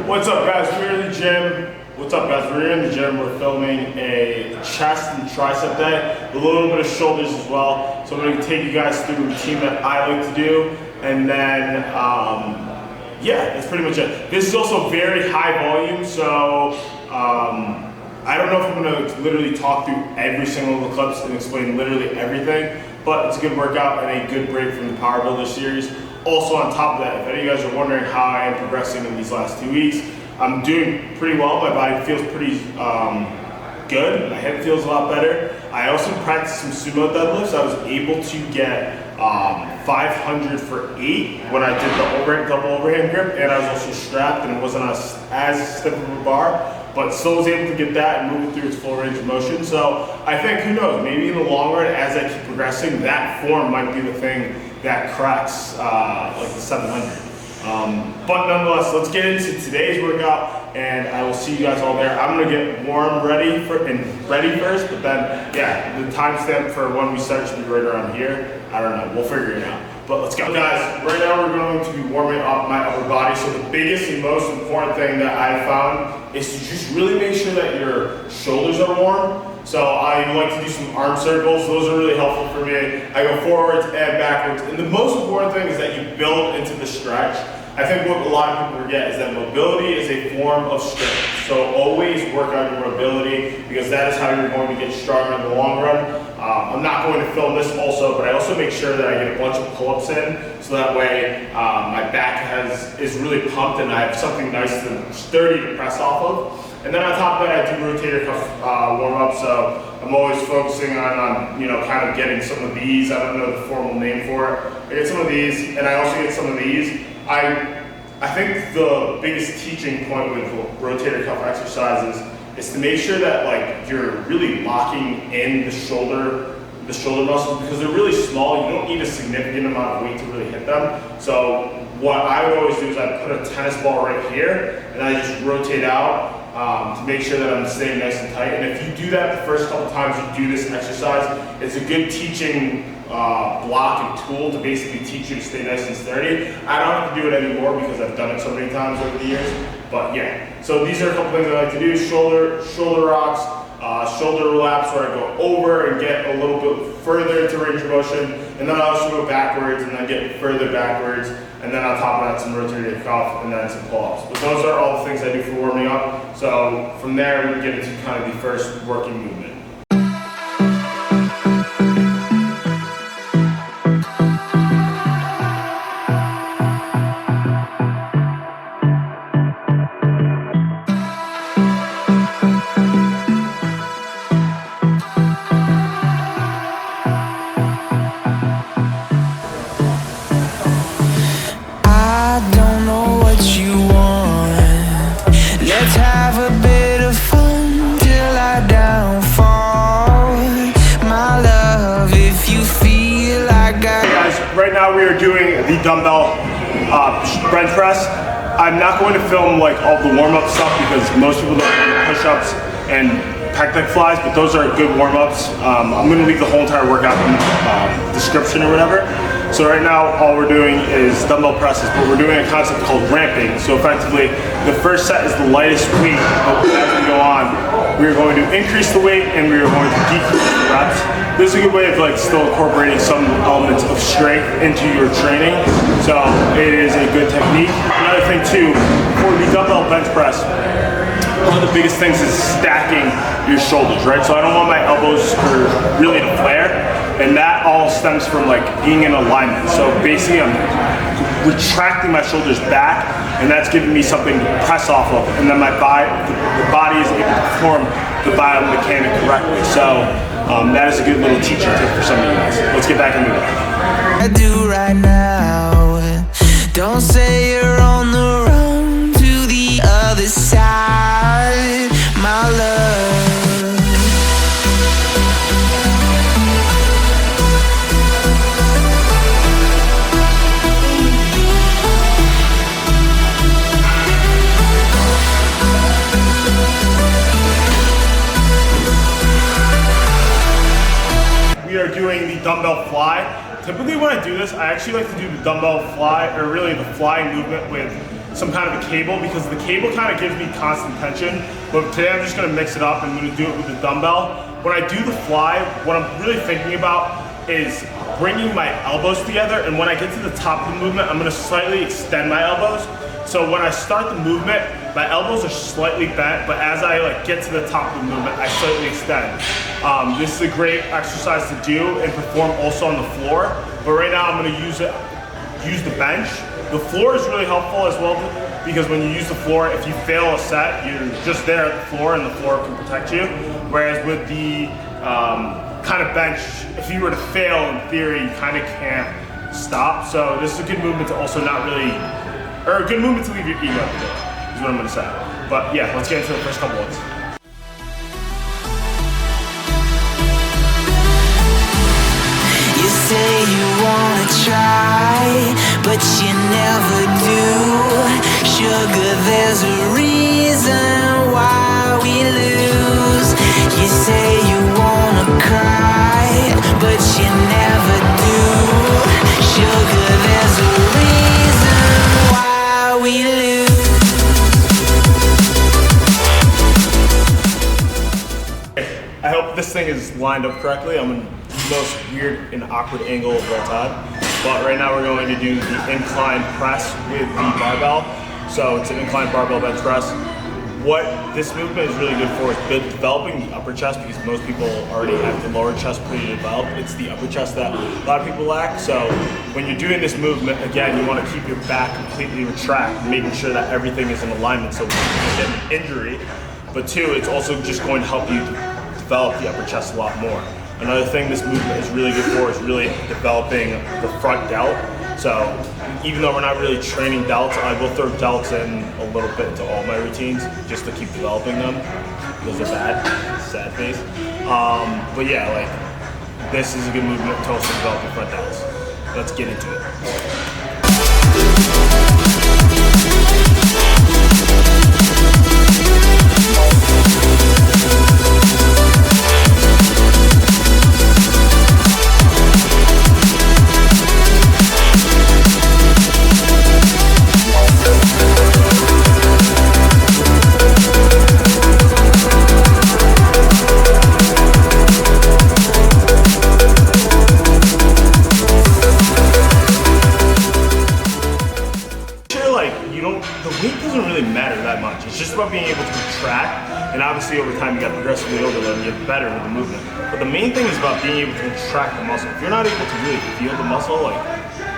What's up, guys? We're in the gym. What's up, guys? We're in the gym. We're filming a chest and tricep day, a little bit of shoulders as well. So I'm going to take you guys through a routine that I like to do, and then yeah, that's pretty much it. This is also very high volume, so I don't know if I'm going to literally talk through every single of the clips and explain literally everything, but it's a good workout and a good break from the Power Builder series. Also, on top of that, if any of you guys are wondering how I am progressing in these last 2 weeks, I'm doing pretty well. My body feels pretty good. My hip feels a lot better. I also practiced some sumo deadlifts. I was able to get 500 for 8 when I did the overhand, double overhand grip, and I was also strapped and it wasn't as stiff of a bar, but still was able to get that and move it through its full range of motion. So I think, who knows, maybe in the long run, as I keep progressing, that form might be the thing that cracks like the 700. But nonetheless, let's get into today's workout, and I will see you guys all there. I'm gonna get warm, ready first, but then, yeah, the timestamp for when we start should be right around here. I don't know, we'll figure it out. But let's go. Guys, right now we're going to be warming up my upper body. So the biggest and most important thing that I found is to just really make sure that your shoulders are warm. So I like to do some arm circles. Those are really helpful for me. I go forwards and backwards. And the most important thing is that you build into the stretch. I think what a lot of people forget is that mobility is a form of strength. So always work on your mobility, because that is how you're going to get stronger in the long run. I'm not going to film this also, but I also make sure that I get a bunch of pull-ups in, so that way my back is really pumped and I have something nice and sturdy to press off of. And then on top of that, I do rotator cuff warm-up, so I'm always focusing on kind of getting some of these. I don't know the formal name for it. I get some of these, and I also get some of these. I think the biggest teaching point with rotator cuff exercises is to make sure that like you're really locking in the shoulder muscles, because they're really small. You don't need a significant amount of weight to really hit them. So what I would always do is I put a tennis ball right here, and I just rotate out to make sure that I'm staying nice and tight. And if you do that the first couple times you do this exercise, it's a good teaching block and tool to basically teach you to stay nice and sturdy. I don't have to do it anymore because I've done it so many times over the years. But yeah, so these are a couple things I like to do: shoulder rocks, shoulder relaps, where I go over and get a little bit further into range of motion, and then I also go backwards and then get further backwards, and then on top of that some rotator cuff and then some pull-ups. But those are all the things I do for warming up. So from there we get into kind of the first working movement. Right now we are doing the dumbbell bench press. I'm not going to film like all the warm-up stuff because most people don't do push-ups and pec deck flies, but those are good warm-ups. I'm going to leave the whole entire workout in the description or whatever. So right now all we're doing is dumbbell presses, but we're doing a concept called ramping. So effectively the first set is the lightest weight, but as we go on, we are going to increase the weight and we are going to decrease the reps. This is a good way of like still incorporating some elements of strength into your training. So it is a good technique. Another thing too, for the dumbbell bench press, one of the biggest things is stacking your shoulders, right? So I don't want my elbows really to flare, and that all stems from like being in alignment. So basically I'm retracting my shoulders back, and that's giving me something to press off of, and then the body is able to perform the biomechanic correctly. So that is a good little teaching tip for some of you guys. Let's get back into it. I do right now. Don't say you're on the run to the other side, my love. We are doing the dumbbell fly. Typically when I do this, I actually like to do the dumbbell fly, or really the fly movement with some kind of a cable, because the cable kind of gives me constant tension. But today I'm just gonna mix it up and I'm gonna do it with the dumbbell. When I do the fly, what I'm really thinking about is bringing my elbows together, and when I get to the top of the movement, I'm gonna slightly extend my elbows. So when I start the movement, my elbows are slightly bent, but as I get to the top of the movement, I slightly extend. This is a great exercise to do and perform also on the floor, but right now I'm gonna use the bench. The floor is really helpful as well, because when you use the floor, if you fail a set, you're just there at the floor and the floor can protect you. Whereas with the kind of bench, if you were to fail in theory, you kind of can't stop. So this is a good movement to also not really, or a good movement to leave your ego at the door, is what I'm gonna say. But yeah, let's get into the first couple ones. You say you wanna try, but you never do. Sugar, there's a reason why we lose. You say you wanna cry, but you never do. Sugar, there's a reason why we lose. I hope this thing is lined up correctly. I'm in the most weird and awkward angle of all time. But right now we're going to do the incline press with the barbell. So it's an incline barbell bench press. What this movement is really good for is developing the upper chest, because most people already have the lower chest pretty developed. It's the upper chest that a lot of people lack. So when you're doing this movement, again, you want to keep your back completely retracted, making sure that everything is in alignment so you don't get an injury. But two, it's also just going to help you develop the upper chest a lot more. Another thing this movement is really good for is really developing the front delt. So even though we're not really training delts, I will throw delts in a little bit into all my routines just to keep developing them. Those are bad, sad face. But yeah, this is a good movement to also develop your front delts. Let's get into it. The weight doesn't really matter that much. It's just about being able to contract, and obviously over time you got progressively overload and get better with the movement. But the main thing is about being able to contract the muscle. If you're not able to really feel the muscle,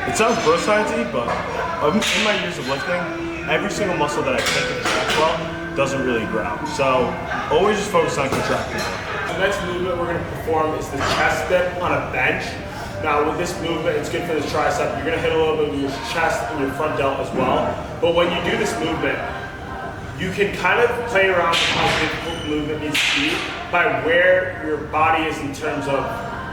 it sounds bro science-y, but in my years of lifting, every single muscle that I can't contract well doesn't really grow. So always just focus on contracting. The next movement we're going to perform is the chest dip on a bench. Now with this movement, it's good for the tricep. You're gonna hit a little bit of your chest and your front delt as well. But when you do this movement, you can kind of play around with how difficult the movement needs to be by where your body is in terms of,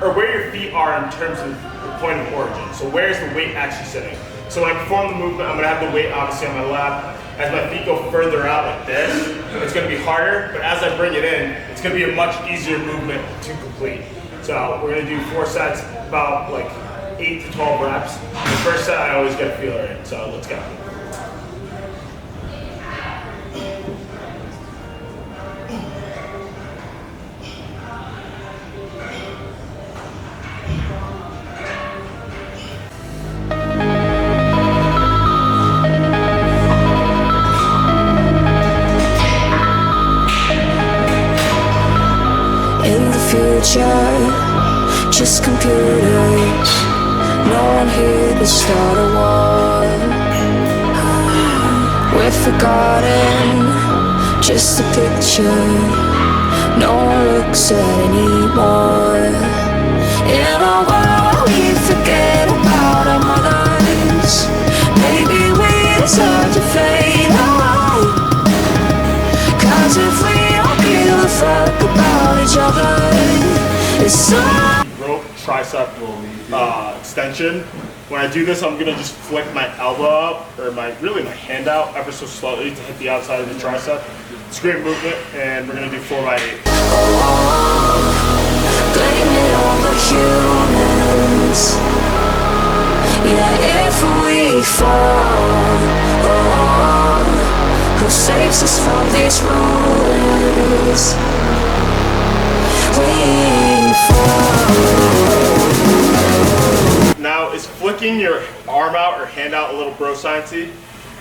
or where your feet are in terms of the point of origin. So where is the weight actually sitting? So when I perform the movement, I'm gonna have the weight obviously on my lap. As my feet go further out like this, it's gonna be harder, but as I bring it in, it's gonna be a much easier movement to complete. So we're gonna do 4 sets, about 8 to 12 reps. The first set I always get a feeler in, so let's go. In the future, just computers, no one here to start a war. We're forgotten, just a picture, no one looks at anymore. In a world we forget about our mothers, maybe we deserve to fade away. Cause if we don't give a fuck about each other, it's so rope tricep extension. When I do this, I'm gonna just flick my elbow up, or my hand out ever so slightly to hit the outside of the tricep. It's a great movement, and we're gonna do 4x8. blame it on the humans. Yeah, if we fall, who saves us from these ruins we fall. Now, is flicking your arm out or hand out a little bro sciencey?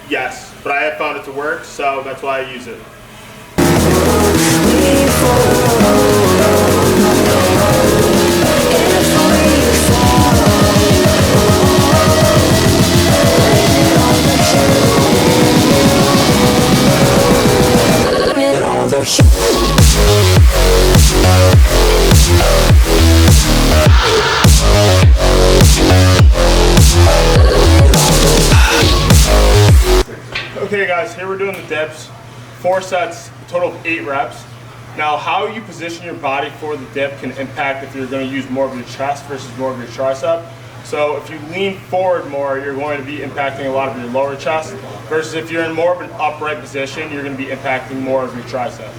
Yes, but I have found it to work, so that's why I use it. We Okay guys, here we're doing the dips. 4 sets, a total of 8 reps. Now how you position your body for the dip can impact if you're going to use more of your chest versus more of your tricep. So if you lean forward more, you're going to be impacting a lot of your lower chest, versus if you're in more of an upright position, you're going to be impacting more of your tricep.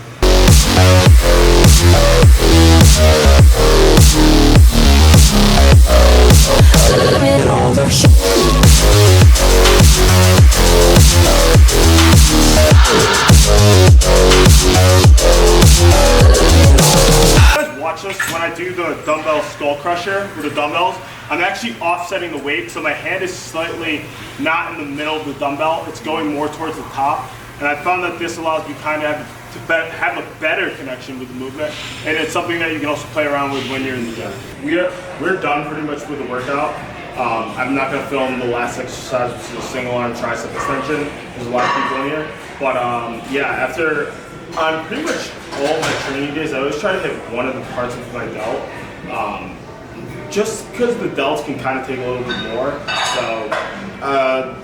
Watch this when I do the dumbbell skull crusher with the dumbbells. I'm actually offsetting the weight, so my hand is slightly not in the middle of the dumbbell. It's going more towards the top, and I found that this allows me kind of have a better connection with the movement, and it's something that you can also play around with when you're in the gym. We're done pretty much with the workout. I'm not going to film the last exercise, which is a single arm tricep extension. There's a lot of people in here, but yeah, after on pretty much all my training days, I always try to hit one of the parts of my delt. Just because the delts can kind of take a little bit more. So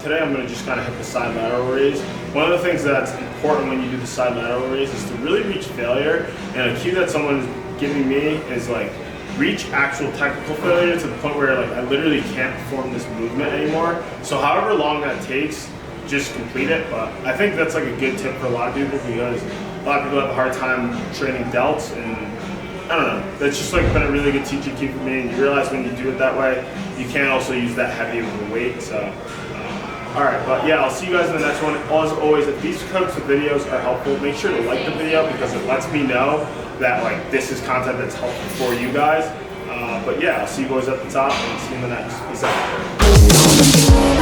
today I'm going to just kind of hit the side lateral raise. One of the things that's important when you do the side lateral raise is to really reach failure. And a cue that someone is giving me is like reach actual technical failure to the point where like I literally can't perform this movement anymore. So however long that takes, just complete it. But I think that's like a good tip for a lot of people, because a lot of people have a hard time training delts, and I don't know, that's just like been a really good teaching key for me, and you realize when you do it that way, you can't also use that heavy of a weight. So alright, but yeah, I'll see you guys in the next one. As always, if these types of videos are helpful, make sure to like the video, because it lets me know that like this is content that's helpful for you guys. But yeah, I'll see you boys at the top, and see you in the next. Peace out.